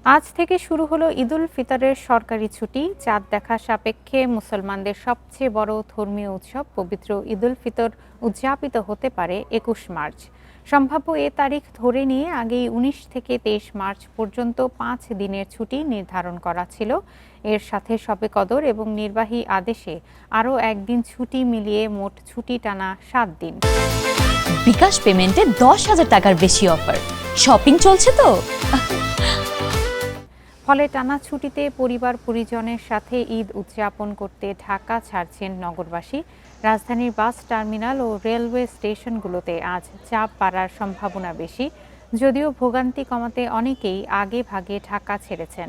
আজ থেকে শুরু হলো ঈদুল ফিতরের সরকারি ছুটি। চাঁদ দেখা সাপেক্ষে মুসলমানদের সবচেয়ে বড় ধর্মীয় উৎসব পবিত্র ঈদুল ফিতর উদযাপিত হতে পারে ২১ মার্চ। সম্ভাব্য এ তারিখ ধরে নিয়ে আগেই ১৯ থেকে ২৩ মার্চ পর্যন্ত ৫ দিনের ছুটি নির্ধারণ করা ছিল। এর সাথে শবে কদর এবং নির্বাহী আদেশে আরও একদিন ছুটি মিলিয়ে মোট ছুটি টানা ৭ দিন। বিকাশ পেমেন্টে ১০,০০০ টাকার বেশি অফার। শপিং চলছে তো। ফলে টানা ছুটিতে পরিবার পরিজনের সাথে ঈদ উদযাপন করতে ঢাকা ছাড়ছেন নগরবাসী। রাজধানীর বাস টার্মিনাল ও রেলওয়ে স্টেশনগুলোতে আজ চাপ বাড়ার সম্ভাবনা বেশি, যদিও ভোগান্তি কমাতে অনেকেই আগে ভাগে ঢাকা ছেড়েছেন।